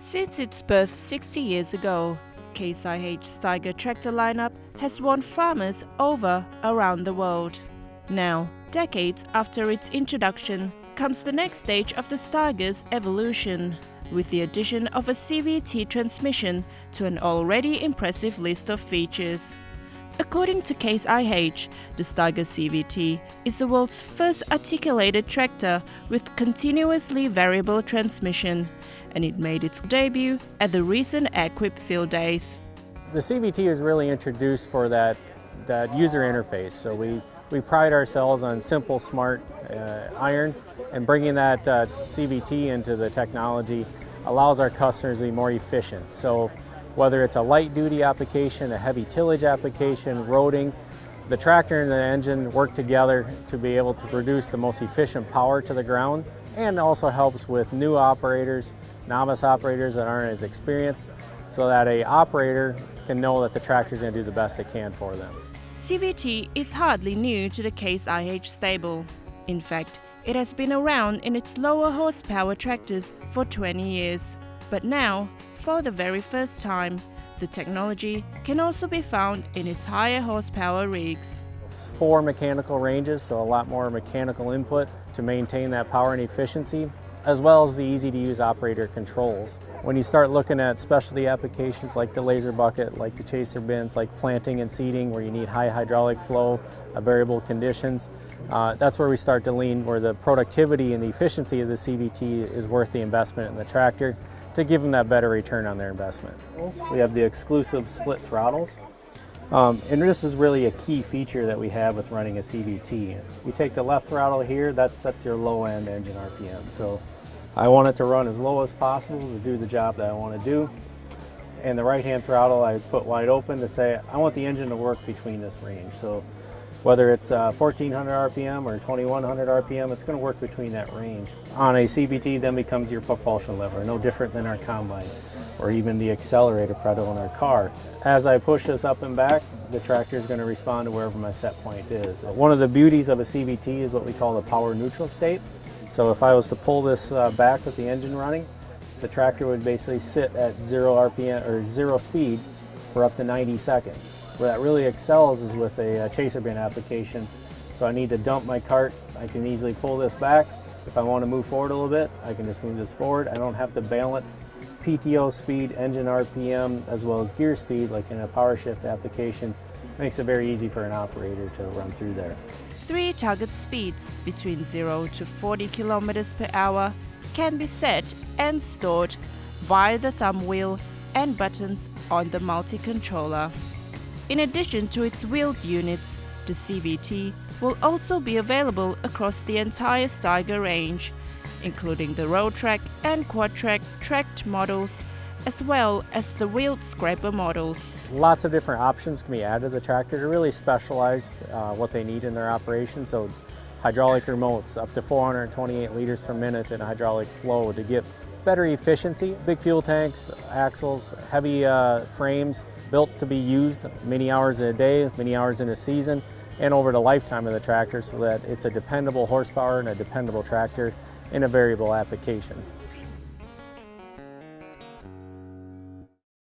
Since its birth 60 years ago, Case IH Steiger tractor lineup has won farmers over around the world. Now, decades after its introduction, comes the next stage of the Steiger's evolution, with the addition of a CVT transmission to an already impressive list of features. According to Case IH, the Steiger CVT is the world's first articulated tractor with continuously variable transmission, and it made its debut at the recent AgQuip field days. The CVT is really introduced for that user interface, so we pride ourselves on simple, smart iron, and bringing that CVT into the technology allows our customers to be more efficient. So whether it's a light duty application, a heavy tillage application, roading, the tractor and the engine work together to be able to produce the most efficient power to the ground, and also helps with new operators, novice operators that aren't as experienced, so that an operator can know that the tractor is going to do the best it can for them. CVT is hardly new to the Case IH stable. In fact, it has been around in its lower horsepower tractors for 20 years. But now, for the very first time, the technology can also be found in its higher horsepower rigs. 4 mechanical ranges, so a lot more mechanical input to maintain that power and efficiency, as well as the easy-to-use operator controls. When you start looking at specialty applications like the laser bucket, like the chaser bins, like planting and seeding, where you need high hydraulic flow, variable conditions, that's where we start to lean, where the productivity and the efficiency of the CVT is worth the investment in the tractor to give them that better return on their investment. We have the exclusive split throttles. And this is really a key feature that we have with running a CVT. You take the left throttle here, that sets your low-end engine RPM. So I want it to run as low as possible to do the job that I want to do. And the right-hand throttle I put wide open to say I want the engine to work between this range. So whether it's 1400 RPM or 2100 RPM, it's going to work between that range. On a CVT then becomes your propulsion lever, no different than our combine, or even the accelerator pedal in our car. As I push this up and back, the tractor is going to respond to wherever my set point is. One of the beauties of a CVT is what we call the power neutral state. So if I was to pull this back with the engine running, the tractor would basically sit at 0 RPM or 0 speed for up to 90 seconds. Where that really excels is with a chaser bin application. So I need to dump my cart, I can easily pull this back. If I want to move forward a little bit, I can just move this forward. I don't have to balance PTO speed, engine RPM, as well as gear speed like in a power shift application. Makes it very easy for an operator to run through there. 3 target speeds between 0 to 40 km per hour can be set and stored via the thumb wheel and buttons on the multi-controller. In addition to its wheeled units, the CVT will also be available across the entire Steiger range, including the Rowtrac and Quadtrac tracked models, as well as the wheeled scraper models. Lots of different options can be added to the tractor to really specialize what they need in their operation. So hydraulic remotes up to 428 liters per minute in hydraulic flow to get better efficiency. Big fuel tanks, axles, heavy frames, built to be used many hours in a day, many hours in a season, and over the lifetime of the tractor, so that it's a dependable horsepower and a dependable tractor in a variable applications.